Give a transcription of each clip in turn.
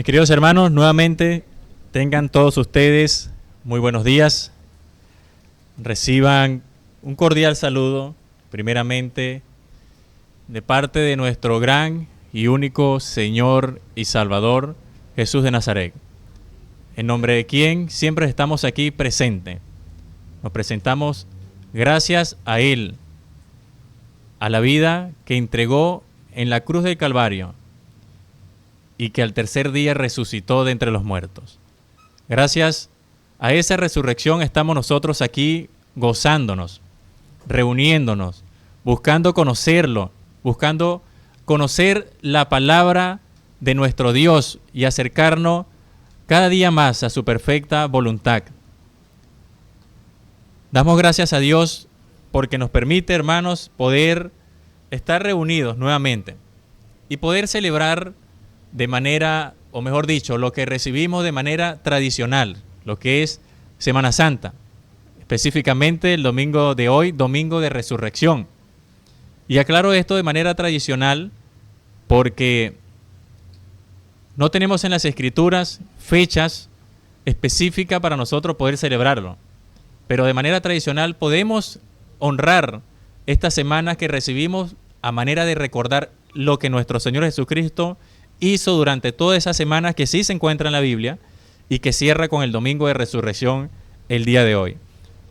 Mis queridos hermanos, nuevamente tengan todos ustedes muy buenos días. Reciban un cordial saludo, primeramente, de parte de nuestro gran y único Señor y Salvador, Jesús de Nazaret, en nombre de quien siempre estamos aquí presentes. Nos presentamos gracias a Él, a la vida que entregó en la cruz del Calvario y que al tercer día resucitó de entre los muertos. Gracias a esa resurrección estamos nosotros aquí gozándonos, reuniéndonos, buscando conocerlo, buscando conocer la palabra de nuestro Dios y acercarnos cada día más a su perfecta voluntad. Damos gracias a Dios porque nos permite, hermanos, poder estar reunidos nuevamente y poder celebrar de manera, o mejor dicho, lo que recibimos de manera tradicional, lo que es Semana Santa, específicamente el domingo de hoy, domingo de resurrección. Y aclaro esto de manera tradicional porque no tenemos en las Escrituras fechas específicas para nosotros poder celebrarlo, pero de manera tradicional podemos honrar esta semana que recibimos a manera de recordar lo que nuestro Señor Jesucristo hizo durante toda esa semana que sí se encuentra en la Biblia y que cierra con el domingo de resurrección el día de hoy.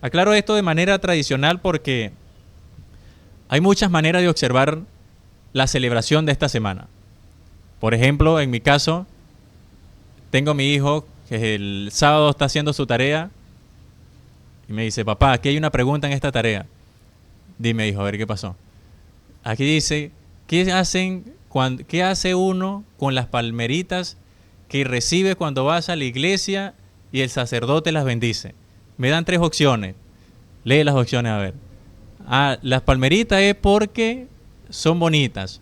Aclaro esto de manera tradicional porque hay muchas maneras de observar la celebración de esta semana. Por ejemplo, en mi caso, tengo a mi hijo que el sábado está haciendo su tarea y me dice: papá, aquí hay una pregunta en esta tarea. Dime, hijo, a ver qué pasó. Aquí dice, ¿qué hace uno con las palmeritas que recibe cuando vas a la iglesia y el sacerdote las bendice? Me dan 3 opciones. Lee las opciones a ver. Las palmeritas es porque son bonitas.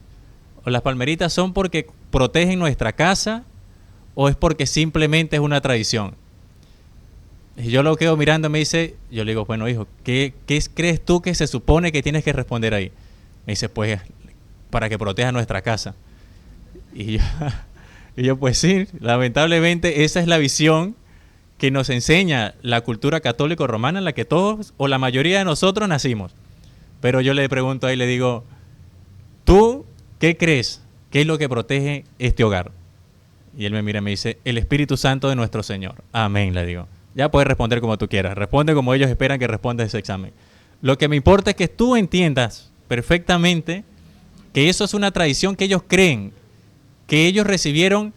O las palmeritas son porque protegen nuestra casa. O es porque simplemente es una tradición. Y yo lo quedo mirando y me dice, yo le digo, bueno, hijo, ¿qué crees tú que se supone que tienes que responder ahí? Me dice, pues, para que proteja nuestra casa. Y yo, pues sí, lamentablemente esa es la visión que nos enseña la cultura católico-romana en la que todos o la mayoría de nosotros nacimos. Pero yo le pregunto ahí, le digo, ¿tú qué crees? ¿Qué es lo que protege este hogar? Y él me mira y me dice, el Espíritu Santo de nuestro Señor. Amén, le digo. Ya puedes responder como tú quieras. Responde como ellos esperan que respondas ese examen. Lo que me importa es que tú entiendas perfectamente que eso es una tradición que ellos creen, que ellos recibieron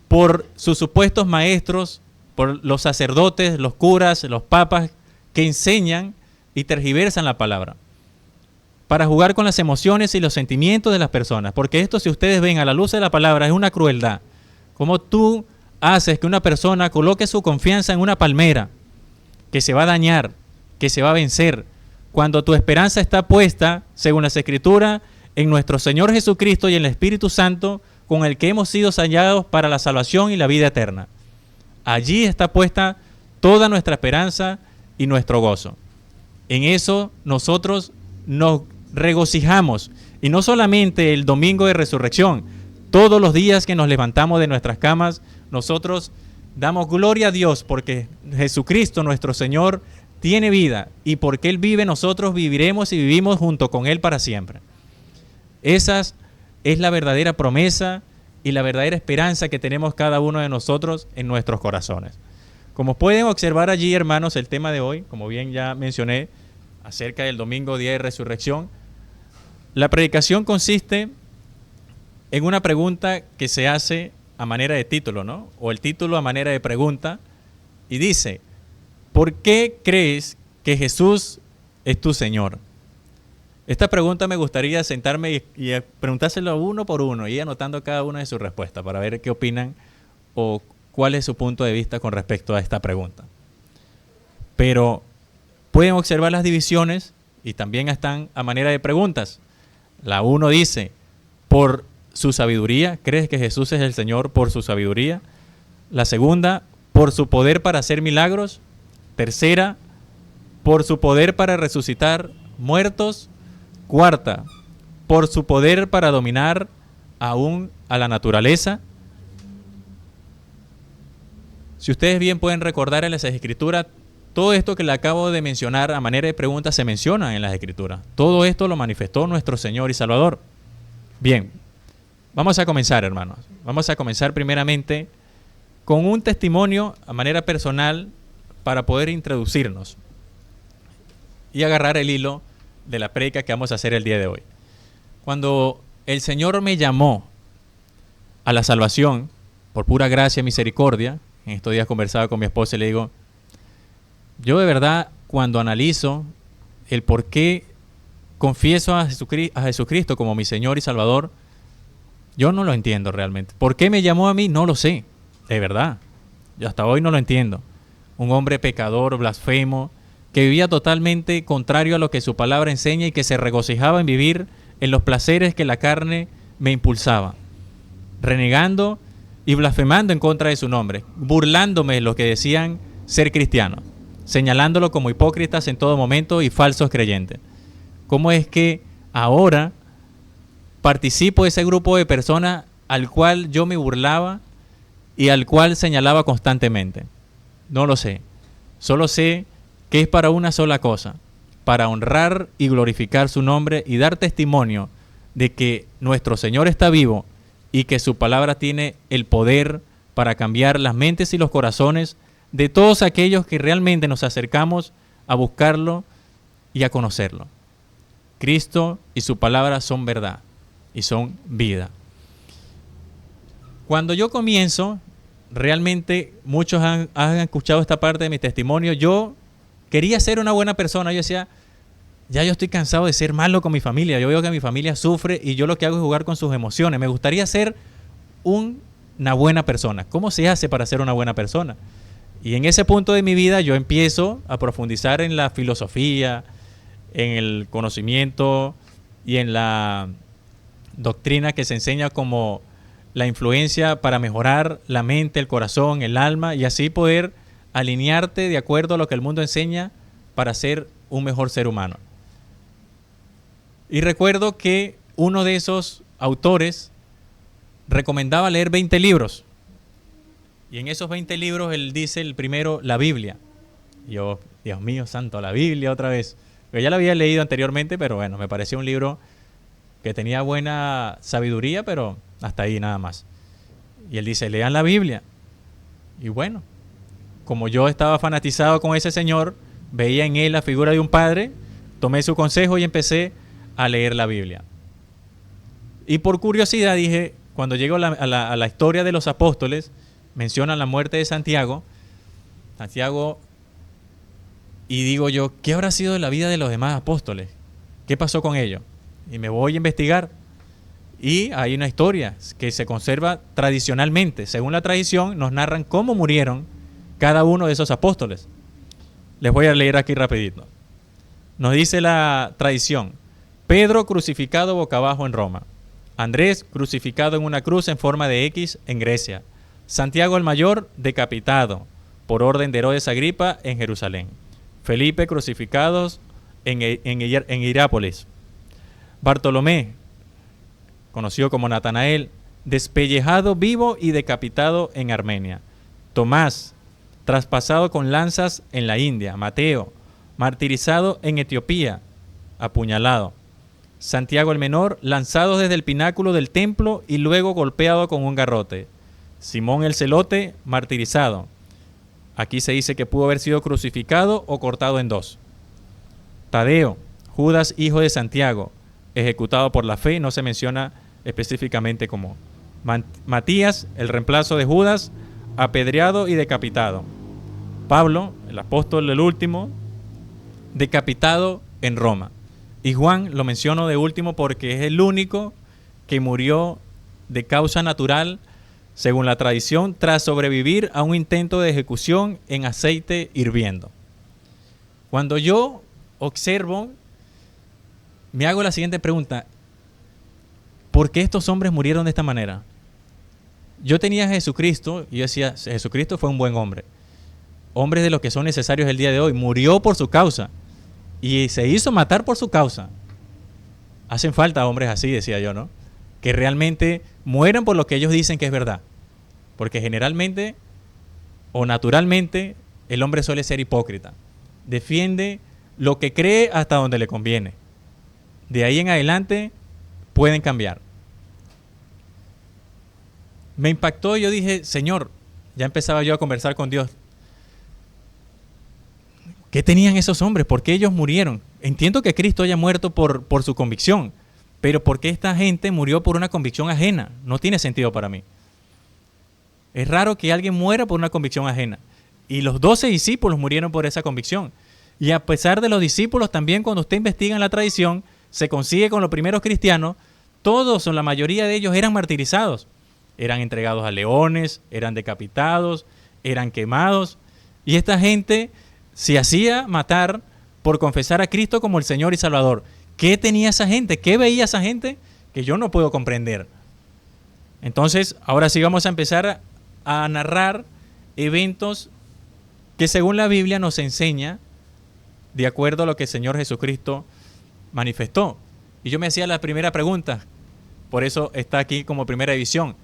por sus supuestos maestros, por los sacerdotes, los curas, los papas, que enseñan y tergiversan la palabra para jugar con las emociones y los sentimientos de las personas. Porque esto, si ustedes ven a la luz de la palabra, es una crueldad. Como tú haces que una persona coloque su confianza en una palmera que se va a dañar, que se va a vencer, cuando tu esperanza está puesta, según las Escrituras, en nuestro Señor Jesucristo y en el Espíritu Santo, con el que hemos sido sellados para la salvación y la vida eterna. Allí está puesta toda nuestra esperanza y nuestro gozo. En eso nosotros nos regocijamos, y no solamente el domingo de resurrección, todos los días que nos levantamos de nuestras camas, nosotros damos gloria a Dios porque Jesucristo, nuestro Señor, tiene vida, y porque Él vive, nosotros viviremos y vivimos junto con Él para siempre. Esa es la verdadera promesa y la verdadera esperanza que tenemos cada uno de nosotros en nuestros corazones. Como pueden observar allí, hermanos, el tema de hoy, como bien ya mencioné, acerca del domingo, día de resurrección, la predicación consiste en una pregunta que se hace a manera de título, ¿no? O el título a manera de pregunta, y dice, ¿por qué crees que Jesús es tu Señor? Esta pregunta me gustaría sentarme y preguntárselo uno por uno y anotando cada una de sus respuestas para ver qué opinan o cuál es su punto de vista con respecto a esta pregunta. Pero pueden observar las divisiones y también están a manera de preguntas. La 1 dice, por su sabiduría, ¿crees que Jesús es el Señor por su sabiduría? La segunda, por su poder para hacer milagros. Tercera, por su poder para resucitar muertos. Cuarta, por su poder para dominar aún a la naturaleza. Si ustedes bien pueden recordar en las Escrituras, todo esto que le acabo de mencionar a manera de pregunta se menciona en las Escrituras. Todo esto lo manifestó nuestro Señor y Salvador. Bien, vamos a comenzar, hermanos. Vamos a comenzar primeramente con un testimonio a manera personal para poder introducirnos y agarrar el hilo de la prédica que vamos a hacer el día de hoy. Cuando el Señor me llamó a la salvación, por pura gracia y misericordia, en estos días conversaba con mi esposa y le digo, yo de verdad cuando analizo el por qué confieso a Jesucristo como mi Señor y Salvador, yo no lo entiendo realmente. ¿Por qué me llamó a mí? No lo sé, de verdad. Yo hasta hoy no lo entiendo. Un hombre pecador, blasfemo, que vivía totalmente contrario a lo que su palabra enseña y que se regocijaba en vivir en los placeres que la carne me impulsaba, renegando y blasfemando en contra de su nombre, burlándome de los que decían ser cristianos, señalándolo como hipócritas en todo momento y falsos creyentes. ¿Cómo es que ahora participo de ese grupo de personas al cual yo me burlaba y al cual señalaba constantemente? No lo sé. Solo sé que es para una sola cosa, para honrar y glorificar su nombre y dar testimonio de que nuestro Señor está vivo y que su palabra tiene el poder para cambiar las mentes y los corazones de todos aquellos que realmente nos acercamos a buscarlo y a conocerlo. Cristo y su palabra son verdad y son vida. Cuando yo comienzo, realmente muchos han escuchado esta parte de mi testimonio, yo quería ser una buena persona. Yo decía, ya yo estoy cansado de ser malo con mi familia. Yo veo que mi familia sufre y yo lo que hago es jugar con sus emociones. Me gustaría ser una buena persona. ¿Cómo se hace para ser una buena persona? Y en ese punto de mi vida yo empiezo a profundizar en la filosofía, en el conocimiento y en la doctrina que se enseña como la influencia para mejorar la mente, el corazón, el alma y así poder alinearte de acuerdo a lo que el mundo enseña para ser un mejor ser humano. Y recuerdo que uno de esos autores recomendaba leer 20 libros. Y en esos 20 libros él dice el primero, la Biblia. Y yo, Dios mío santo, la Biblia otra vez. Yo ya la había leído anteriormente, pero bueno, me pareció un libro que tenía buena sabiduría, pero hasta ahí nada más. Y él dice, lean la Biblia. Y bueno, como yo estaba fanatizado con ese señor, veía en él la figura de un padre, tomé su consejo y empecé a leer la Biblia. Y por curiosidad dije, cuando llego a la historia de los apóstoles, mencionan la muerte de Santiago, y digo yo, ¿qué habrá sido de la vida de los demás apóstoles? ¿Qué pasó con ellos? Y me voy a investigar. Y hay una historia que se conserva tradicionalmente. Según la tradición, nos narran cómo murieron cada uno de esos apóstoles. Les voy a leer aquí rapidito. Nos dice la tradición: Pedro crucificado boca abajo en Roma. Andrés crucificado en una cruz en forma de X en Grecia. Santiago el Mayor decapitado por orden de Herodes Agripa en Jerusalén. Felipe crucificados en Hierápolis. Bartolomé, conocido como Natanael, despellejado vivo y decapitado en Armenia. Tomás, traspasado con lanzas en la India. Mateo, martirizado en Etiopía, apuñalado. Santiago el Menor, lanzado desde el pináculo del templo y luego golpeado con un garrote. Simón el Celote, martirizado. Aquí se dice que pudo haber sido crucificado o cortado en dos. Tadeo, Judas hijo de Santiago, ejecutado por la fe, no se menciona específicamente cómo. Matías, el reemplazo de Judas, apedreado y decapitado. Pablo, el apóstol del último, decapitado en Roma. Y Juan lo menciono de último porque es el único que murió de causa natural, según la tradición, tras sobrevivir a un intento de ejecución en aceite hirviendo. Cuando yo observo, me hago la siguiente pregunta: ¿por qué estos hombres murieron de esta manera? Yo tenía a Jesucristo y yo decía, Jesucristo fue un buen hombre. Hombres de los que son necesarios el día de hoy. Murió por su causa y se hizo matar por su causa. Hacen falta hombres así, decía yo, ¿no? Que realmente mueran por lo que ellos dicen que es verdad. Porque generalmente o naturalmente, el hombre suele ser hipócrita. Defiende lo que cree hasta donde le conviene. De ahí en adelante pueden cambiar. Me impactó y yo dije, Señor, ya empezaba yo a conversar con Dios. ¿Qué tenían esos hombres? ¿Por qué ellos murieron? Entiendo que Cristo haya muerto por su convicción, pero ¿por qué esta gente murió por una convicción ajena? No tiene sentido para mí. Es raro que alguien muera por una convicción ajena. Y los 12 discípulos murieron por esa convicción. Y a pesar de los discípulos, también cuando usted investiga en la tradición, se consigue con los primeros cristianos, todos o la mayoría de ellos eran martirizados. Eran entregados a leones, eran decapitados, eran quemados. Y esta gente se hacía matar por confesar a Cristo como el Señor y Salvador. ¿Qué tenía esa gente? ¿Qué veía esa gente? Que yo no puedo comprender. Entonces, ahora sí vamos a empezar a narrar eventos que según la Biblia nos enseña de acuerdo a lo que el Señor Jesucristo manifestó. Y yo me hacía la primera pregunta, por eso está aquí como primera división.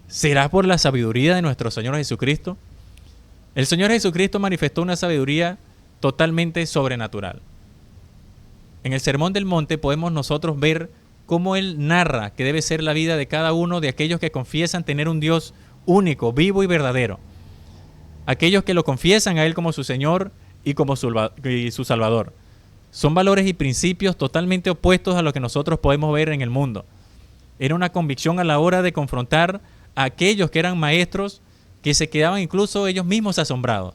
¿Será por la sabiduría de nuestro Señor Jesucristo? El Señor Jesucristo manifestó una sabiduría totalmente sobrenatural. En el Sermón del Monte podemos nosotros ver cómo Él narra que debe ser la vida de cada uno de aquellos que confiesan tener un Dios único, vivo y verdadero. Aquellos que lo confiesan a Él como su Señor y como su Salvador. Son valores y principios totalmente opuestos a lo que nosotros podemos ver en el mundo. Era una convicción a la hora de confrontar a aquellos que eran maestros que se quedaban incluso ellos mismos asombrados.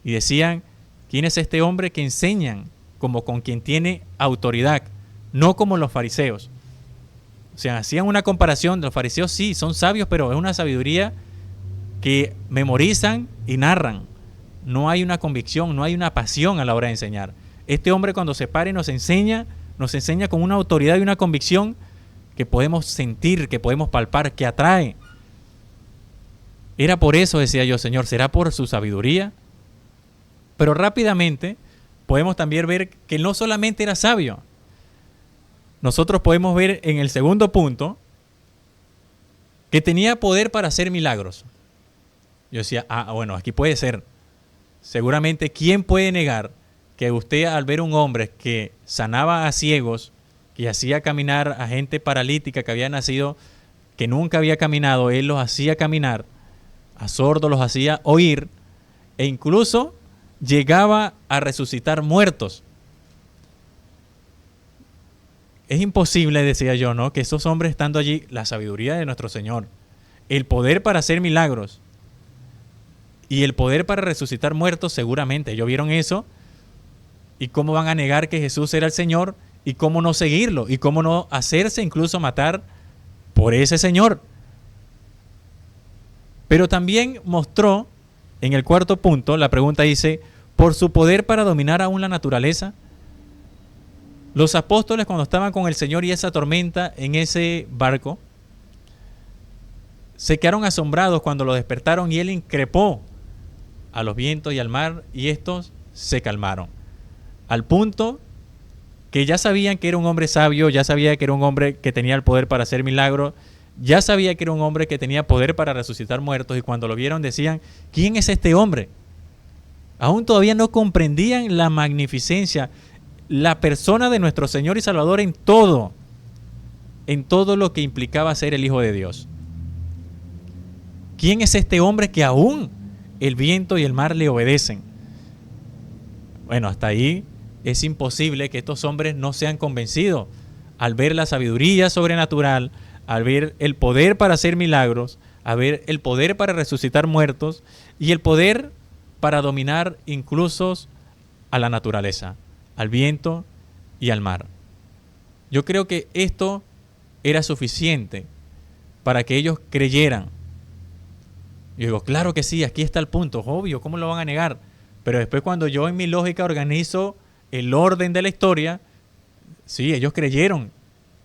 Y decían, ¿quién es este hombre que enseñan como con quien tiene autoridad, no como los fariseos? O sea, hacían una comparación. Los fariseos sí, son sabios, pero es una sabiduría que memorizan y narran. No hay una convicción, no hay una pasión a la hora de enseñar. Este hombre cuando se para y nos enseña con una autoridad y una convicción que podemos sentir, que podemos palpar, que atrae. Era por eso, decía yo, Señor, ¿será por su sabiduría? Pero rápidamente podemos también ver que no solamente era sabio. Nosotros podemos ver en el segundo punto que tenía poder para hacer milagros. Yo decía, bueno, aquí puede ser. Seguramente, ¿quién puede negar que usted al ver un hombre que sanaba a ciegos, que hacía caminar a gente paralítica que había nacido, que nunca había caminado, él los hacía caminar, a sordos los hacía oír, e incluso llegaba a resucitar muertos? Es imposible, decía yo, ¿no?, que esos hombres estando allí, la sabiduría de nuestro Señor, el poder para hacer milagros y el poder para resucitar muertos, seguramente ellos vieron eso. ¿Y cómo van a negar que Jesús era el Señor? ¿Y cómo no seguirlo? ¿Y cómo no hacerse incluso matar por ese Señor? Pero también mostró, en el cuarto punto, la pregunta dice, ¿por su poder para dominar aún la naturaleza? Los apóstoles, cuando estaban con el Señor y esa tormenta en ese barco, se quedaron asombrados cuando lo despertaron y Él increpó a los vientos y al mar y estos se calmaron. Al punto que ya sabían que era un hombre sabio, ya sabía que era un hombre que tenía el poder para hacer milagros, ya sabía que era un hombre que tenía poder para resucitar muertos, y cuando lo vieron decían, ¿quién es este hombre? Aún todavía no comprendían la magnificencia, la persona de nuestro Señor y Salvador en todo lo que implicaba ser el Hijo de Dios. ¿Quién es este hombre que aún el viento y el mar le obedecen? Bueno, hasta ahí es imposible que estos hombres no sean convencidos al ver la sabiduría sobrenatural, al ver el poder para hacer milagros, al ver el poder para resucitar muertos y el poder para dominar incluso a la naturaleza, al viento y al mar. Yo creo que esto era suficiente para que ellos creyeran. Yo digo, claro que sí, aquí está el punto, obvio, ¿cómo lo van a negar? Pero después cuando yo en mi lógica organizo el orden de la historia, sí, ellos creyeron,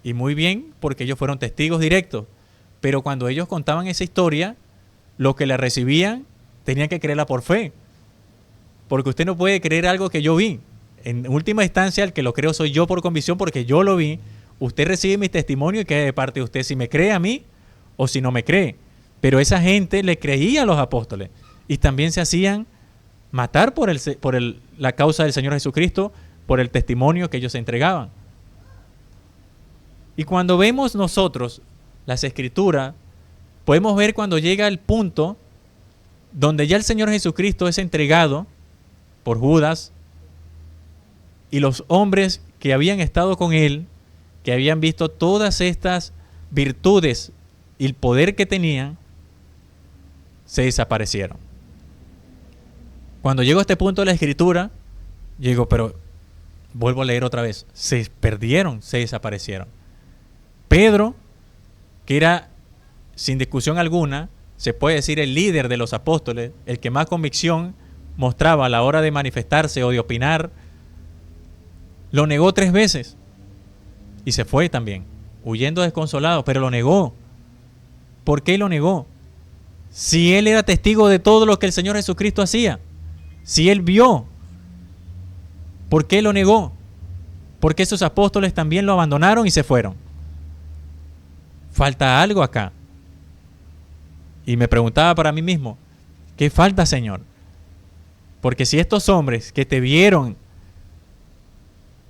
y muy bien, porque ellos fueron testigos directos. Pero cuando ellos contaban esa historia, los que la recibían tenían que creerla por fe. Porque usted no puede creer algo que yo vi. En última instancia, el que lo creo soy yo por convicción, porque yo lo vi. Usted recibe mi testimonio y queda de parte de usted si me cree a mí o si no me cree. Pero esa gente le creía a los apóstoles. y también se hacían matar por la causa del Señor Jesucristo, por el testimonio que ellos entregaban. Y cuando vemos nosotros las Escrituras, podemos ver cuando llega el punto donde ya el Señor Jesucristo es entregado por Judas y los hombres que habían estado con él, que habían visto todas estas virtudes y el poder que tenían, se desaparecieron. Cuando llego a este punto de la Escritura, llego, pero vuelvo a leer otra vez, se perdieron, se desaparecieron. Pedro, que era sin discusión alguna, se puede decir el líder de los apóstoles, el que más convicción mostraba a la hora de manifestarse o de opinar, lo negó 3 veces y se fue también, huyendo desconsolado, pero lo negó. ¿Por qué lo negó? Si él era testigo de todo lo que el Señor Jesucristo hacía, si él vio, ¿por qué lo negó? Porque esos apóstoles también lo abandonaron y se fueron. Falta algo acá. Y me preguntaba para mí mismo, ¿qué falta, Señor? Porque si estos hombres que te vieron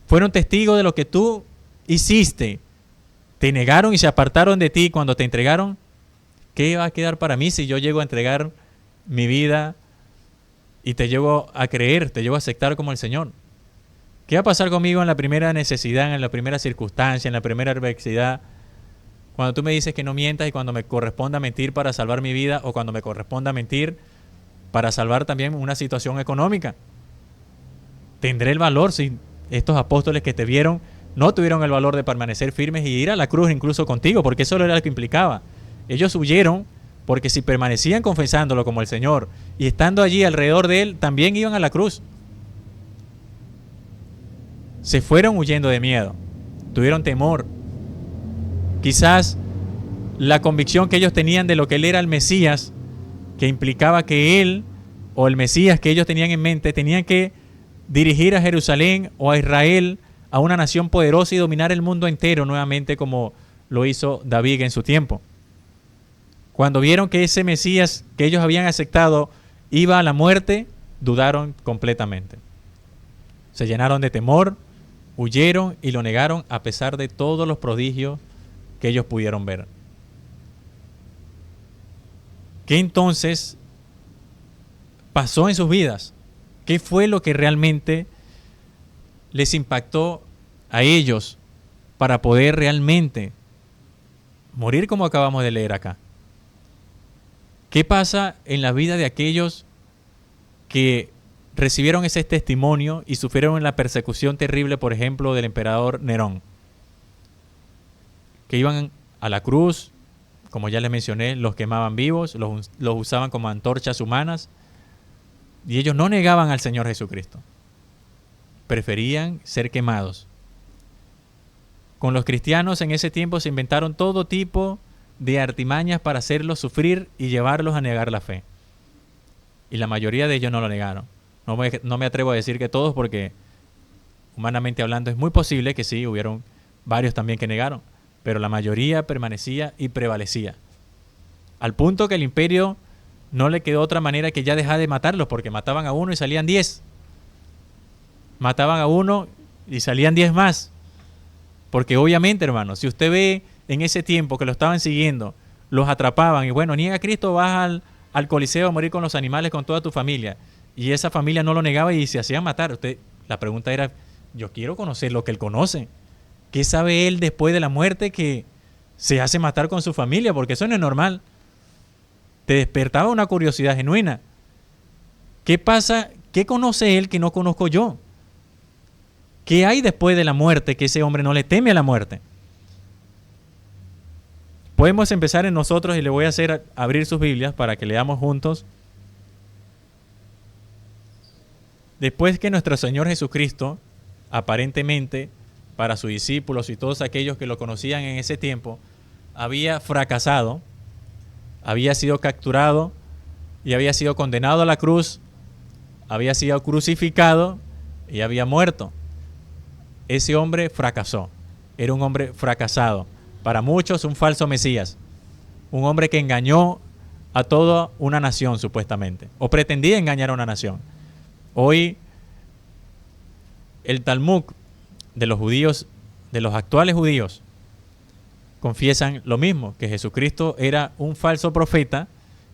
fueron testigos de lo que tú hiciste, te negaron y se apartaron de ti cuando te entregaron, ¿qué va a quedar para mí si yo llego a entregar mi vida y te llevo a creer, te llevo a aceptar como el Señor? ¿Qué va a pasar conmigo en la primera necesidad, en la primera circunstancia, en la primera adversidad? Cuando tú me dices que no mientas y cuando me corresponda mentir para salvar mi vida o cuando me corresponda mentir para salvar también una situación económica. ¿Tendré el valor si estos apóstoles que te vieron no tuvieron el valor de permanecer firmes y ir a la cruz incluso contigo? Porque eso era lo que implicaba. Ellos huyeron porque si permanecían confesándolo como el Señor y estando allí alrededor de Él, también iban a la cruz. Se fueron huyendo de miedo, tuvieron temor. Quizás la convicción que ellos tenían de lo que Él era el Mesías, que implicaba que Él, o el Mesías que ellos tenían en mente, tenían que dirigir a Jerusalén o a Israel, a una nación poderosa y dominar el mundo entero nuevamente como lo hizo David en su tiempo. Cuando vieron que ese Mesías que ellos habían aceptado iba a la muerte, dudaron completamente. Se llenaron de temor, huyeron y lo negaron a pesar de todos los prodigios que ellos pudieron ver. ¿Qué entonces pasó en sus vidas? ¿Qué fue lo que realmente les impactó a ellos para poder realmente morir como acabamos de leer acá? ¿Qué pasa en la vida de aquellos que recibieron ese testimonio y sufrieron la persecución terrible, por ejemplo, del emperador Nerón? Que iban a la cruz, como ya les mencioné, los quemaban vivos, los usaban como antorchas humanas, y ellos no negaban al Señor Jesucristo. Preferían ser quemados. Con los cristianos en ese tiempo se inventaron todo tipo de artimañas para hacerlos sufrir y llevarlos a negar la fe. Y la mayoría de ellos no lo negaron. No me atrevo a decir que todos, porque humanamente hablando es muy posible que sí, hubieron varios también que negaron, pero la mayoría permanecía y prevalecía. Al punto que el imperio no le quedó otra manera que ya dejar de matarlos, porque mataban a uno y salían 10. Mataban a uno y salían 10 más. Porque obviamente, hermanos, si usted ve en ese tiempo que lo estaban siguiendo, los atrapaban y bueno, niega a Cristo, vas al Coliseo a morir con los animales, con toda tu familia. Y esa familia no lo negaba y se hacían matar. La pregunta era, yo quiero conocer lo que él conoce. ¿Qué sabe él después de la muerte que se hace matar con su familia? Porque eso no es normal. Te despertaba una curiosidad genuina. ¿Qué pasa? ¿Qué conoce él que no conozco yo? ¿Qué hay después de la muerte que ese hombre no le teme a la muerte? Podemos empezar en nosotros y le voy a hacer abrir sus Biblias para que leamos juntos. Después que nuestro Señor Jesucristo, aparentemente, para sus discípulos y todos aquellos que lo conocían en ese tiempo, había fracasado, había sido capturado y había sido condenado a la cruz, había sido crucificado y había muerto. Ese hombre fracasó, era un hombre fracasado. Para muchos un falso Mesías, un hombre que engañó a toda una nación, supuestamente, o pretendía engañar a una nación. Hoy, el Talmud de los judíos, de los actuales judíos, confiesan lo mismo, que Jesucristo era un falso profeta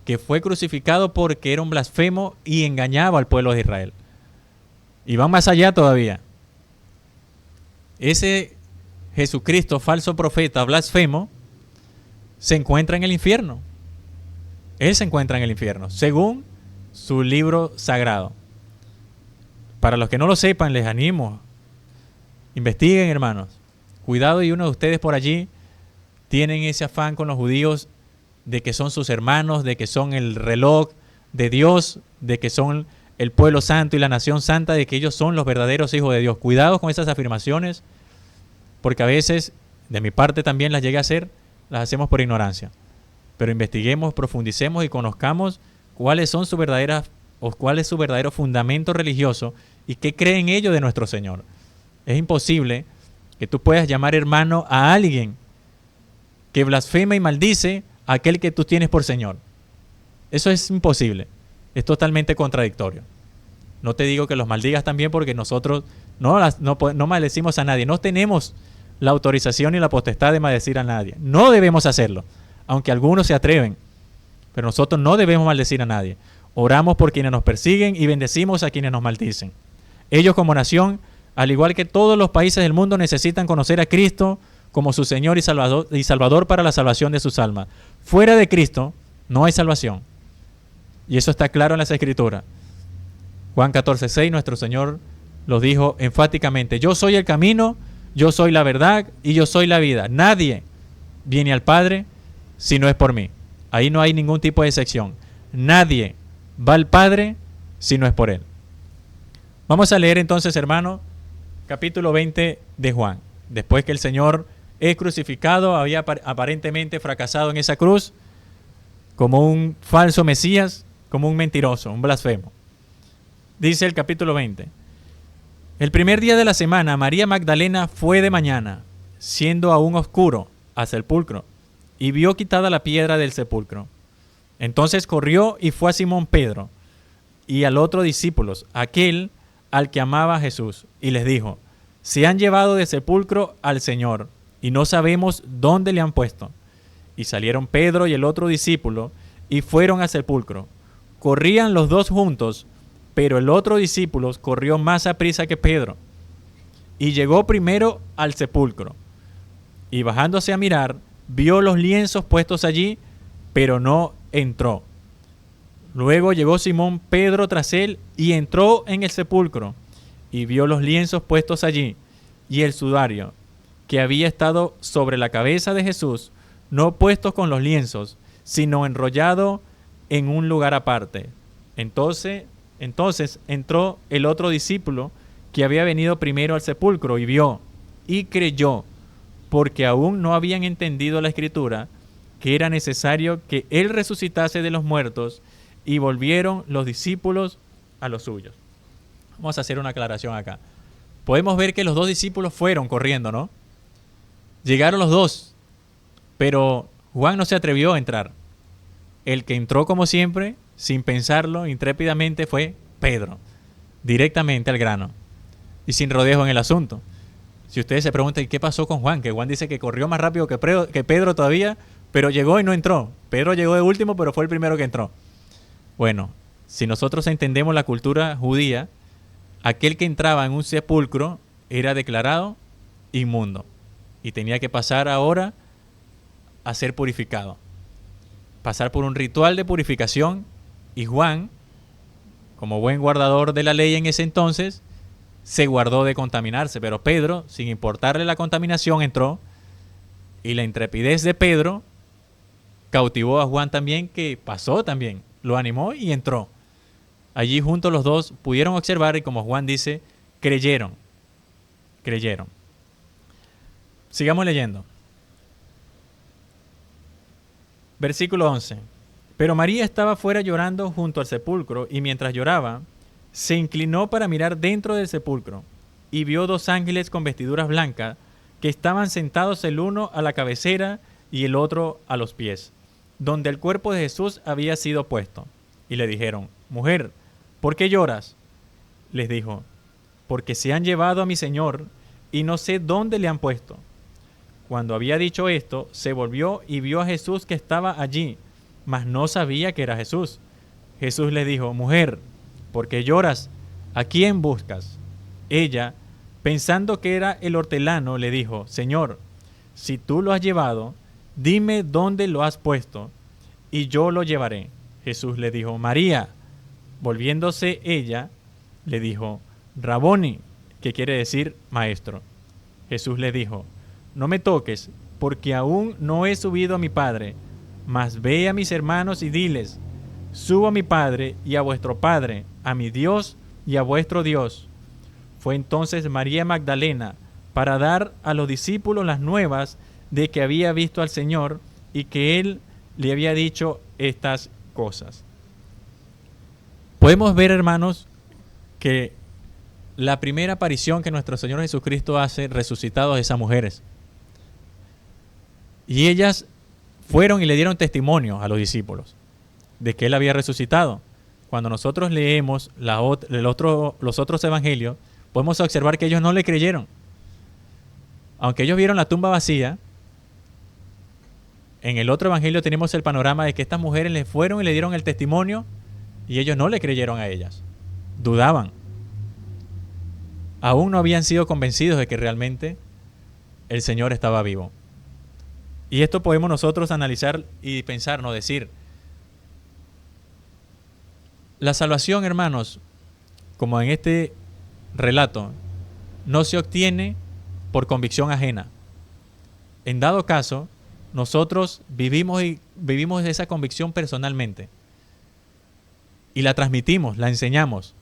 que fue crucificado porque era un blasfemo y engañaba al pueblo de Israel. Y van más allá todavía. Ese Jesucristo, falso profeta, blasfemo, se encuentra en el infierno. Él se encuentra en el infierno, según su libro sagrado. Para los que no lo sepan, les animo. Investiguen, hermanos. Cuidado, y uno de ustedes por allí tienen ese afán con los judíos de que son sus hermanos, de que son el reloj de Dios, de que son el pueblo santo y la nación santa, de que ellos son los verdaderos hijos de Dios. Cuidado con esas afirmaciones, porque a veces, de mi parte también las llegué a hacer, las hacemos por ignorancia. Pero investiguemos, profundicemos y conozcamos cuáles son sus verdaderas, o cuál es su verdadero fundamento religioso y qué creen ellos de nuestro Señor. Es imposible que tú puedas llamar hermano a alguien que blasfema y maldice a aquel que tú tienes por Señor. Eso es imposible. Es totalmente contradictorio. No te digo que los maldigas también, porque nosotros no maldecimos a nadie. No tenemos la autorización y la potestad de maldecir a nadie. No debemos hacerlo, aunque algunos se atreven. Pero nosotros no debemos maldecir a nadie. Oramos por quienes nos persiguen y bendecimos a quienes nos maldicen. Ellos, como nación, al igual que todos los países del mundo, necesitan conocer a Cristo como su Señor y Salvador para la salvación de sus almas. Fuera de Cristo no hay salvación. Y eso está claro en las Escrituras. Juan 14:6, nuestro Señor lo dijo enfáticamente: yo soy el camino, yo soy la verdad y yo soy la vida. Nadie viene al Padre si no es por mí. Ahí no hay ningún tipo de excepción. Nadie va al Padre si no es por Él. Vamos a leer entonces, hermano, capítulo 20 de Juan. Después que el Señor es crucificado, había aparentemente fracasado en esa cruz como un falso Mesías, como un mentiroso, un blasfemo. Dice el capítulo 20. El primer día de la semana, María Magdalena fue de mañana, siendo aún oscuro, al sepulcro, y vio quitada la piedra del sepulcro. Entonces corrió y fue a Simón Pedro y al otro discípulo, aquel al que amaba a Jesús, y les dijo: se han llevado del sepulcro al Señor, y no sabemos dónde le han puesto. Y salieron Pedro y el otro discípulo, y fueron al sepulcro. Corrían los dos juntos, pero el otro discípulo corrió más aprisa que Pedro, y llegó primero al sepulcro. Y bajándose a mirar, vio los lienzos puestos allí, pero no entró. Luego llegó Simón Pedro tras él y entró en el sepulcro y vio los lienzos puestos allí y el sudario que había estado sobre la cabeza de Jesús, no puesto con los lienzos, sino enrollado en un lugar aparte. Entonces entró el otro discípulo que había venido primero al sepulcro y vio y creyó, porque aún no habían entendido la Escritura, que era necesario que él resucitase de los muertos, y volvieron los discípulos a los suyos. Vamos a hacer una aclaración acá. Podemos ver que los dos discípulos fueron corriendo, ¿no? Llegaron los dos, pero Juan no se atrevió a entrar. El que entró, como siempre, sin pensarlo, intrépidamente, fue Pedro, directamente al grano y sin rodeos en el asunto. Si ustedes se preguntan qué pasó con Juan, que Juan dice que corrió más rápido que Pedro todavía, pero llegó y no entró. Pedro llegó de último, pero fue el primero que entró. Bueno, si nosotros entendemos la cultura judía, aquel que entraba en un sepulcro era declarado inmundo y tenía que pasar ahora a ser purificado, pasar por un ritual de purificación. Y Juan, como buen guardador de la ley en ese entonces, se guardó de contaminarse, pero Pedro, sin importarle la contaminación, entró, y la intrepidez de Pedro cautivó a Juan también, que pasó también, lo animó y entró. Allí juntos los dos pudieron observar y, como Juan dice, creyeron. Sigamos leyendo. Versículo 11. Pero María estaba fuera llorando junto al sepulcro, y mientras lloraba, se inclinó para mirar dentro del sepulcro, y vio dos ángeles con vestiduras blancas, que estaban sentados el uno a la cabecera y el otro a los pies, donde el cuerpo de Jesús había sido puesto. Y le dijeron: Mujer, ¿por qué lloras? Les dijo: Porque se han llevado a mi Señor y no sé dónde le han puesto. Cuando había dicho esto, se volvió y vio a Jesús que estaba allí, mas no sabía que era Jesús. Jesús le dijo: Mujer, ¿por qué lloras? ¿A quién buscas? Ella, pensando que era el hortelano, le dijo: Señor, si tú lo has llevado, dime dónde lo has puesto, y yo lo llevaré. Jesús le dijo: María. Volviéndose ella, le dijo: Raboni, que quiere decir maestro. Jesús le dijo: No me toques, porque aún no he subido a mi Padre, mas ve a mis hermanos y diles: Subo a mi Padre y a vuestro Padre, a mi Dios y a vuestro Dios. Fue entonces María Magdalena para dar a los discípulos las nuevas de que había visto al Señor y que Él le había dicho estas cosas. Podemos ver, hermanos, que la primera aparición que nuestro Señor Jesucristo hace resucitado a esas mujeres. Y ellas fueron y le dieron testimonio a los discípulos de que Él había resucitado. Cuando nosotros leemos los otros evangelios, podemos observar que ellos no le creyeron. Aunque ellos vieron la tumba vacía, en el otro evangelio tenemos el panorama de que estas mujeres le fueron y le dieron el testimonio y ellos no le creyeron a ellas. Dudaban. Aún no habían sido convencidos de que realmente el Señor estaba vivo. Y esto podemos nosotros analizar y pensar, no decir. La salvación, hermanos, como en este relato, no se obtiene por convicción ajena. En dado caso, nosotros vivimos de esa convicción personalmente. Y la transmitimos, la enseñamos.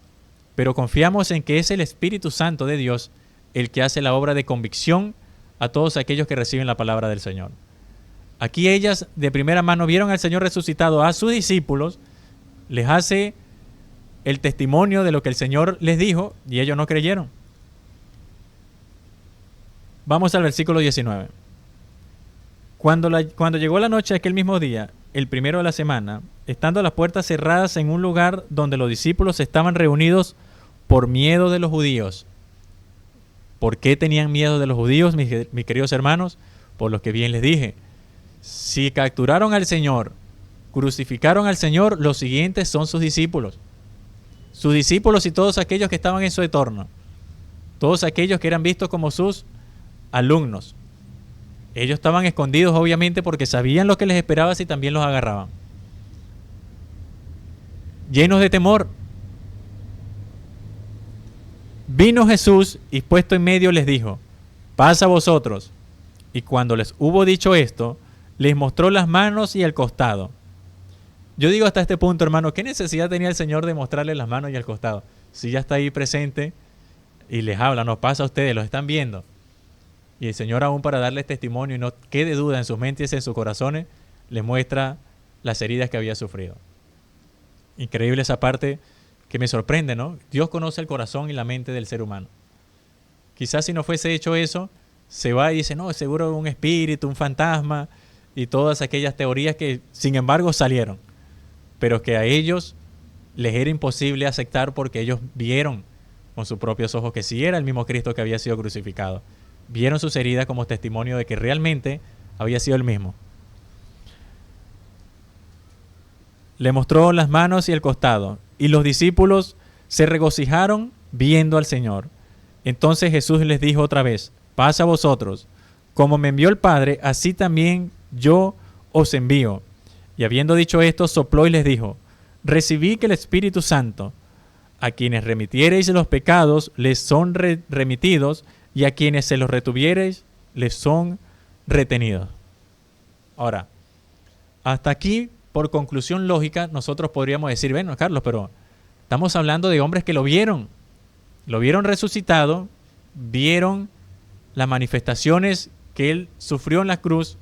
Pero confiamos en que es el Espíritu Santo de Dios el que hace la obra de convicción a todos aquellos que reciben la palabra del Señor. Aquí ellas de primera mano vieron al Señor resucitado a sus discípulos, les hace el testimonio de lo que el Señor les dijo y ellos no creyeron. Vamos al versículo 19. Cuando llegó la noche de aquel mismo día, el primero de la semana, estando las puertas cerradas en un lugar donde los discípulos estaban reunidos por miedo de los judíos. ¿Por qué tenían miedo de los judíos, mis queridos hermanos? Por lo que bien les dije. Si capturaron al Señor, crucificaron al Señor, los siguientes son sus discípulos. Sus discípulos y todos aquellos que estaban en su entorno. Todos aquellos que eran vistos como sus alumnos. Ellos estaban escondidos, obviamente, porque sabían lo que les esperaba si también los agarraban. Llenos de temor. Vino Jesús y puesto en medio les dijo: Pasa a vosotros. Y cuando les hubo dicho esto, les mostró las manos y el costado. Yo digo hasta este punto, hermano, ¿qué necesidad tenía el Señor de mostrarles las manos y el costado? Si ya está ahí presente y les habla, nos pasa a ustedes, los están viendo. Y el Señor, aún para darles testimonio y no quede duda en sus mentes y en sus corazones, les muestra las heridas que había sufrido. Increíble esa parte que me sorprende, ¿no? Dios conoce el corazón y la mente del ser humano. Quizás si no fuese hecho eso, se va y dice: no, seguro un espíritu, un fantasma, y todas aquellas teorías que sin embargo salieron, pero que a ellos les era imposible aceptar porque ellos vieron con sus propios ojos que sí era el mismo Cristo que había sido crucificado. Vieron sus heridas como testimonio de que realmente había sido el mismo. Le mostró las manos y el costado, y los discípulos se regocijaron viendo al Señor. Entonces Jesús les dijo otra vez: Pasa a vosotros, como me envió el Padre, así también yo os envío. Y habiendo dicho esto, sopló y les dijo: Recibid el Espíritu Santo. A quienes remitiereis los pecados, les son remitidos, y a quienes se los retuviereis, les son retenidos. Ahora, hasta aquí, por conclusión lógica, nosotros podríamos decir: bueno, Carlos, pero estamos hablando de hombres que lo vieron resucitado, vieron las manifestaciones que él sufrió en la cruz,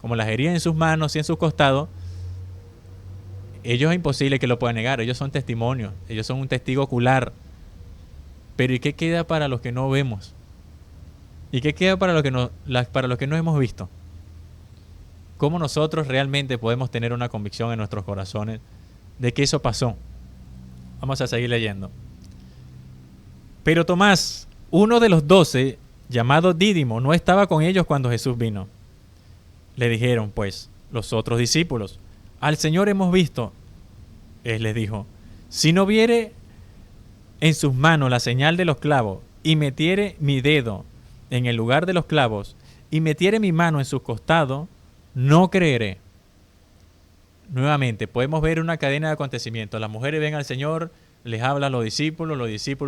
como las heridas en sus manos y en sus costados. Ellos es imposible que lo puedan negar, ellos son testimonios, ellos son un testigo ocular. Pero ¿y qué queda para los que no vemos? ¿Y qué queda para los que no hemos visto? ¿Cómo nosotros realmente podemos tener una convicción en nuestros corazones de que eso pasó? Vamos a seguir leyendo. Pero Tomás, uno de los 12, llamado Dídimo, no estaba con ellos cuando Jesús vino. Le dijeron, pues, los otros discípulos, al Señor hemos visto. Él les dijo, si no viere en sus manos la señal de los clavos, y metiere mi dedo en el lugar de los clavos, y metiere mi mano en su costado, no creeré. Nuevamente, podemos ver una cadena de acontecimientos. Las mujeres ven al Señor, les habla a los discípulos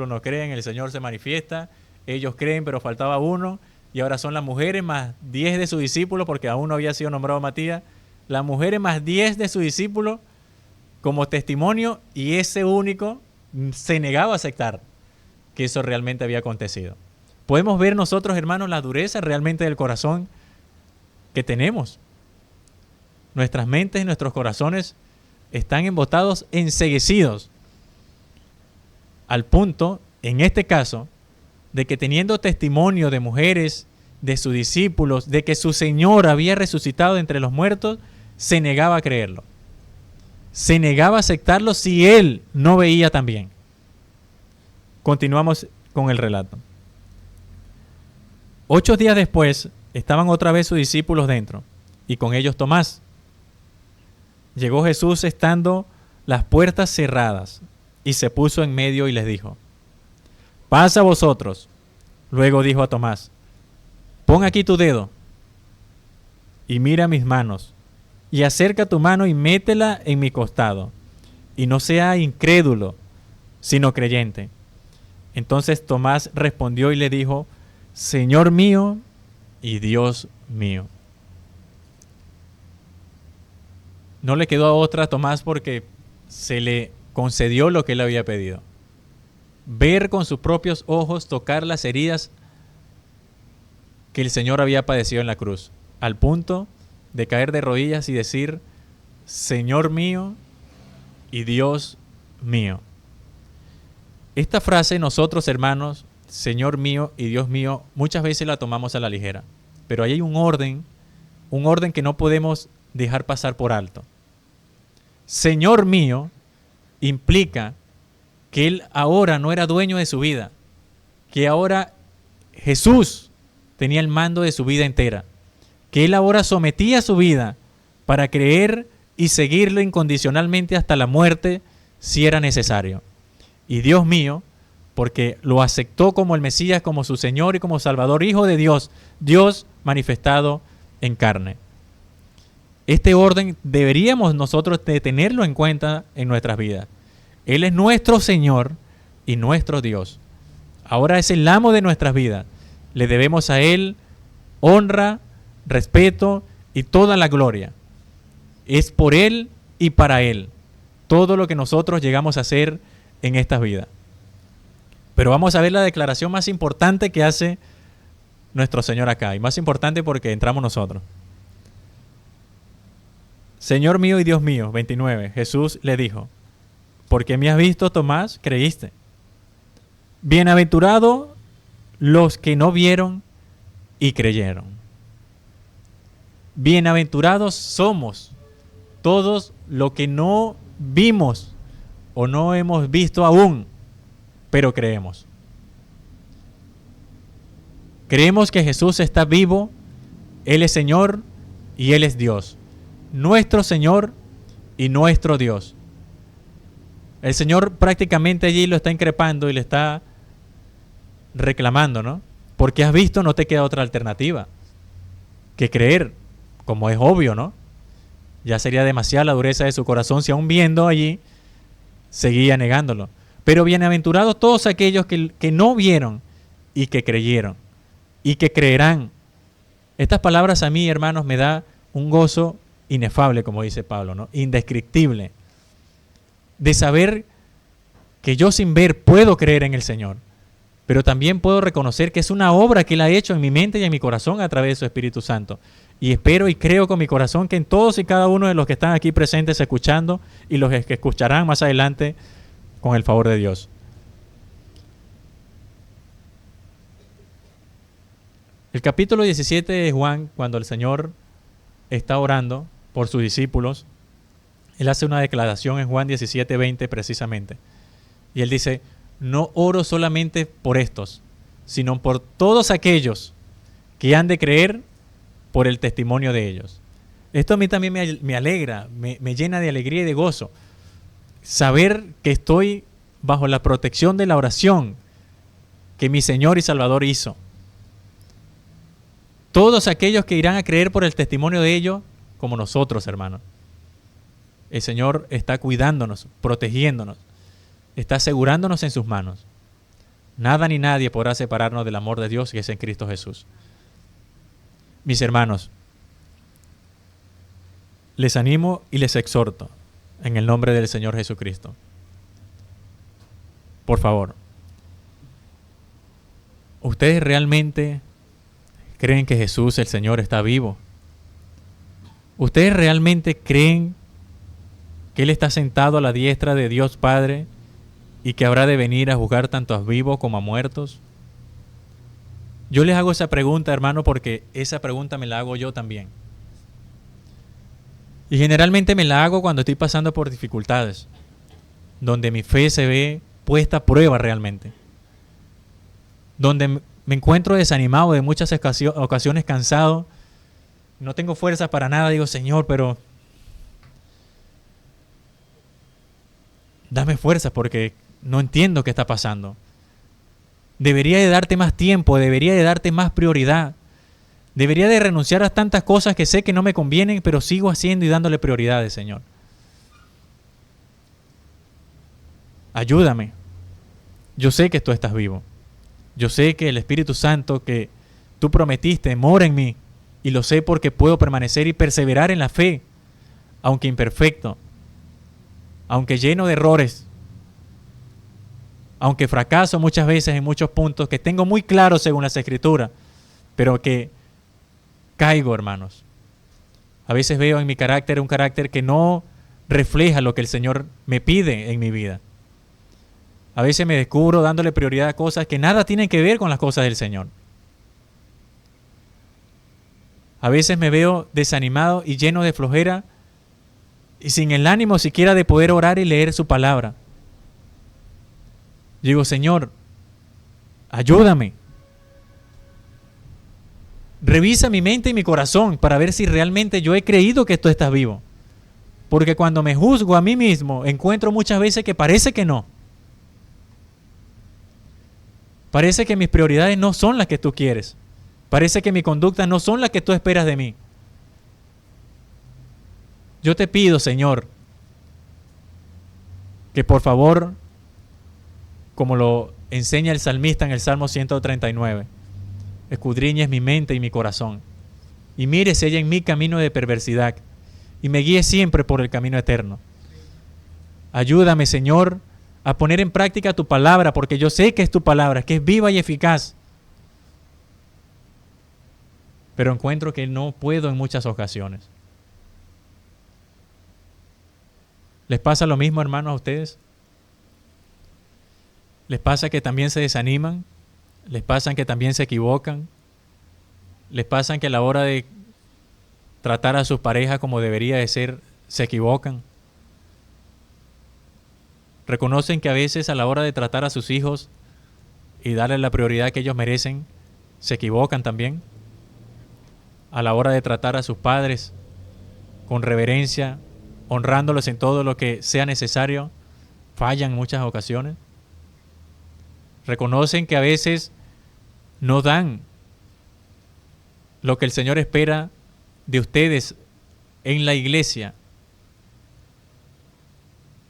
no creen, el Señor se manifiesta, ellos creen, pero faltaba uno, y ahora son las mujeres más 10 de sus discípulos, porque aún no había sido nombrado Matías, las mujeres más 10 de sus discípulos como testimonio, y ese único se negaba a aceptar que eso realmente había acontecido. Podemos ver nosotros, hermanos, la dureza realmente del corazón que tenemos. Nuestras mentes y nuestros corazones están embotados, enceguecidos, al punto, en este caso, de que teniendo testimonio de mujeres, de sus discípulos, de que su Señor había resucitado de entre los muertos, se negaba a creerlo. Se negaba a aceptarlo si él no veía también. Continuamos con el relato. 8 días después, estaban otra vez sus discípulos dentro, y con ellos Tomás. Llegó Jesús estando las puertas cerradas, y se puso en medio y les dijo, paz a vosotros. Luego dijo a Tomás, pon aquí tu dedo, y mira mis manos, y acerca tu mano y métela en mi costado, y no sea incrédulo, sino creyente. Entonces Tomás respondió y le dijo, Señor mío y Dios mío. No le quedó a otra a Tomás porque se le concedió lo que él había pedido. Ver con sus propios ojos, tocar las heridas que el Señor había padecido en la cruz, al punto de caer de rodillas y decir, Señor mío y Dios mío. Esta frase nosotros, hermanos, Señor mío y Dios mío, muchas veces la tomamos a la ligera, pero ahí hay un orden que no podemos dejar pasar por alto. Señor mío implica que él ahora no era dueño de su vida, que ahora Jesús tenía el mando de su vida entera, que él ahora sometía su vida para creer y seguirlo incondicionalmente hasta la muerte si era necesario. Y Dios mío, porque lo aceptó como el Mesías, como su Señor y como Salvador, Hijo de Dios, Dios manifestado en carne. Este orden deberíamos nosotros de tenerlo en cuenta en nuestras vidas. Él es nuestro Señor y nuestro Dios. Ahora es el amo de nuestras vidas. Le debemos a Él honra, respeto y toda la gloria. Es por Él y para Él todo lo que nosotros llegamos a hacer en esta vida. Pero vamos a ver la declaración más importante que hace nuestro Señor acá. Y más importante porque entramos nosotros. Señor mío y Dios mío, 29. Jesús le dijo, porque me has visto, Tomás, creíste. Bienaventurados los que no vieron y creyeron. Bienaventurados somos todos los que no vimos o no hemos visto aún, pero creemos. Creemos que Jesús está vivo, Él es Señor y Él es Dios. Nuestro Señor y nuestro Dios. El Señor prácticamente allí lo está increpando y le está reclamando, ¿no? Porque has visto, no te queda otra alternativa que creer, como es obvio, ¿no? Ya sería demasiada la dureza de su corazón si aún viendo allí seguía negándolo. Pero bienaventurados todos aquellos que no vieron y que creyeron y que creerán. Estas palabras a mí, hermanos, me da un gozo inefable, como dice Pablo, ¿no? Indescriptible, de saber que yo sin ver puedo creer en el Señor, pero también puedo reconocer que es una obra que Él ha hecho en mi mente y en mi corazón a través de su Espíritu Santo. Y espero y creo con mi corazón que en todos y cada uno de los que están aquí presentes escuchando y los que escucharán más adelante con el favor de Dios. El capítulo 17 de Juan, cuando el Señor está orando por sus discípulos, Él hace una declaración en Juan 17:20 precisamente. Y Él dice, no oro solamente por estos, sino por todos aquellos que han de creer por el testimonio de ellos. Esto a mí también me alegra, me llena de alegría y de gozo. Saber que estoy bajo la protección de la oración que mi Señor y Salvador hizo. Todos aquellos que irán a creer por el testimonio de ellos, como nosotros, hermanos. El Señor está cuidándonos, protegiéndonos, está asegurándonos en sus manos. Nada ni nadie podrá separarnos del amor de Dios que es en Cristo Jesús. Mis hermanos, les animo y les exhorto en el nombre del Señor Jesucristo. Por favor, ¿ustedes realmente creen que Jesús, el Señor, está vivo? ¿Ustedes realmente creen que Él está sentado a la diestra de Dios Padre y que habrá de venir a juzgar tanto a vivos como a muertos? Yo les hago esa pregunta, hermano, porque esa pregunta me la hago yo también. Y generalmente me la hago cuando estoy pasando por dificultades, donde mi fe se ve puesta a prueba realmente, donde me encuentro desanimado, de muchas ocasiones cansado, no tengo fuerzas para nada. Digo, Señor, pero dame fuerzas porque no entiendo qué está pasando. Debería de darte más tiempo, debería de darte más prioridad. Debería de renunciar a tantas cosas que sé que no me convienen, pero sigo haciendo y dándole prioridades, Señor. Ayúdame. Yo sé que tú estás vivo. Yo sé que el Espíritu Santo que tú prometiste mora en mí. Y lo sé porque puedo permanecer y perseverar en la fe, aunque imperfecto, aunque lleno de errores, aunque fracaso muchas veces en muchos puntos que tengo muy claros según las Escrituras, pero que caigo, hermanos. A veces veo en mi carácter un carácter que no refleja lo que el Señor me pide en mi vida. A veces me descubro dándole prioridad a cosas que nada tienen que ver con las cosas del Señor. A veces me veo desanimado y lleno de flojera y sin el ánimo siquiera de poder orar y leer su palabra. Digo, Señor, ayúdame. Revisa mi mente y mi corazón para ver si realmente yo he creído que tú estás vivo. Porque cuando me juzgo a mí mismo, encuentro muchas veces que parece que no. Parece que mis prioridades no son las que tú quieres. Parece que mi conducta no son las que tú esperas de mí. Yo te pido, Señor, que por favor, como lo enseña el salmista en el Salmo 139, escudriñes mi mente y mi corazón, y mires si hay en mí camino de perversidad, y me guíes siempre por el camino eterno. Ayúdame, Señor, a poner en práctica tu palabra, porque yo sé que es tu palabra, que es viva y eficaz. Pero encuentro que no puedo en muchas ocasiones. ¿Les pasa lo mismo, hermanos, a ustedes? ¿Les pasa que también se desaniman? ¿Les pasa que también se equivocan? ¿Les pasa que a la hora de tratar a sus parejas como debería de ser, se equivocan? ¿Reconocen que a veces a la hora de tratar a sus hijos y darles la prioridad que ellos merecen, se equivocan también? A la hora de tratar a sus padres con reverencia, honrándolos en todo lo que sea necesario, fallan en muchas ocasiones. Reconocen que a veces no dan lo que el Señor espera de ustedes en la iglesia.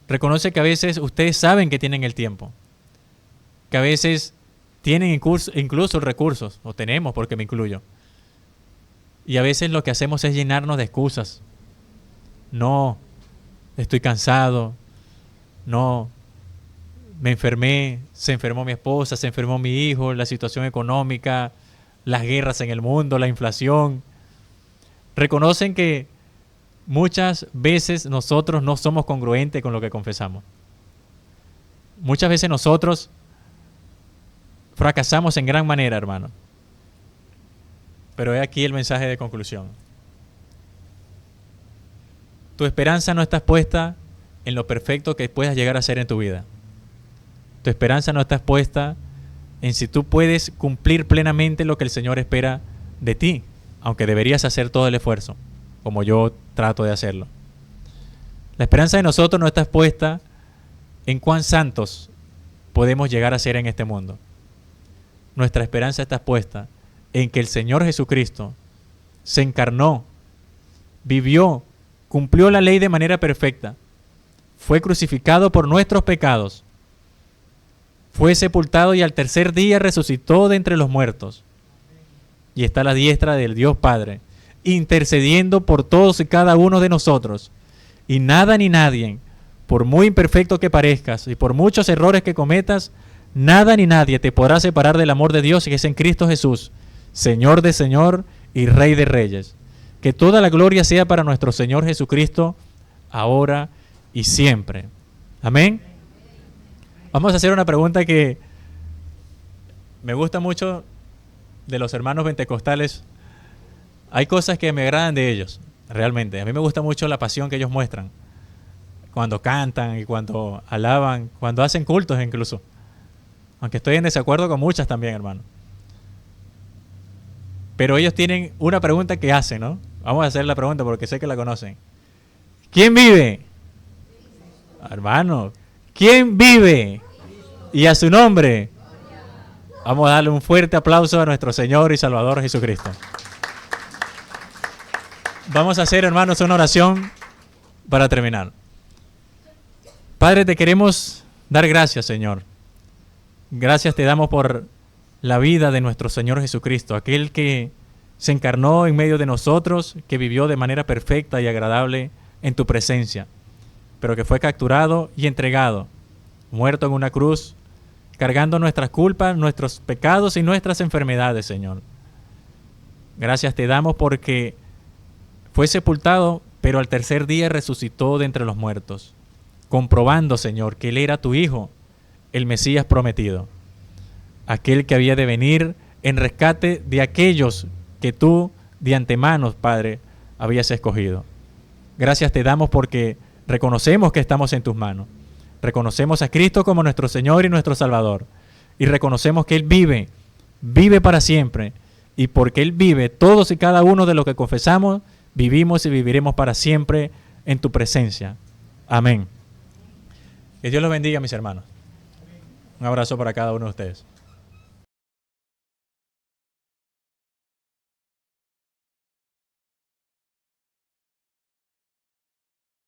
Reconoce que a veces ustedes saben que tienen el tiempo, que a veces tienen incluso recursos, o tenemos porque me incluyo. Y a veces lo que hacemos es llenarnos de excusas. No, estoy cansado. No, me enfermé, se enfermó mi esposa, se enfermó mi hijo, la situación económica, las guerras en el mundo, la inflación. Reconocen que muchas veces nosotros no somos congruentes con lo que confesamos. Muchas veces nosotros fracasamos en gran manera, hermano. Pero he aquí el mensaje de conclusión. Tu esperanza no está puesta en lo perfecto que puedas llegar a ser en tu vida. Tu esperanza no está puesta en si tú puedes cumplir plenamente lo que el Señor espera de ti, aunque deberías hacer todo el esfuerzo, como yo trato de hacerlo. La esperanza de nosotros no está puesta en cuán santos podemos llegar a ser en este mundo. Nuestra esperanza está puesta en que el Señor Jesucristo se encarnó, vivió, cumplió la ley de manera perfecta, fue crucificado por nuestros pecados, fue sepultado y al tercer día resucitó de entre los muertos y está a la diestra del Dios Padre, intercediendo por todos y cada uno de nosotros. Y nada ni nadie, por muy imperfecto que parezcas y por muchos errores que cometas, nada ni nadie te podrá separar del amor de Dios que es en Cristo Jesús, Señor de Señor y Rey de Reyes. Que toda la gloria sea para nuestro Señor Jesucristo, ahora y siempre. Amén. Vamos a hacer una pregunta que me gusta mucho de los hermanos pentecostales. Hay cosas que me agradan de ellos, realmente. A mí me gusta mucho la pasión que ellos muestran cuando cantan y cuando alaban, cuando hacen cultos incluso. Aunque estoy en desacuerdo con muchas también, hermano. Pero ellos tienen una pregunta que hacen, ¿no? Vamos a hacer la pregunta porque sé que la conocen. ¿Quién vive? Hermano, ¿quién vive? Y a su nombre. Vamos a darle un fuerte aplauso a nuestro Señor y Salvador Jesucristo. Vamos a hacer, hermanos, una oración para terminar. Padre, te queremos dar gracias, Señor. Gracias te damos por la vida de nuestro Señor Jesucristo, aquel que se encarnó en medio de nosotros, que vivió de manera perfecta y agradable en tu presencia, pero que fue capturado y entregado, muerto en una cruz, cargando nuestras culpas, nuestros pecados y nuestras enfermedades, Señor. Gracias te damos porque fue sepultado, pero al tercer día resucitó de entre los muertos, comprobando, Señor, que Él era tu Hijo, el Mesías prometido, aquel que había de venir en rescate de aquellos que tú de antemano, Padre, habías escogido. Gracias te damos porque reconocemos que estamos en tus manos. Reconocemos a Cristo como nuestro Señor y nuestro Salvador. Y reconocemos que Él vive, vive para siempre. Y porque Él vive, todos y cada uno de los que confesamos, vivimos y viviremos para siempre en tu presencia. Amén. Que Dios los bendiga, mis hermanos. Un abrazo para cada uno de ustedes.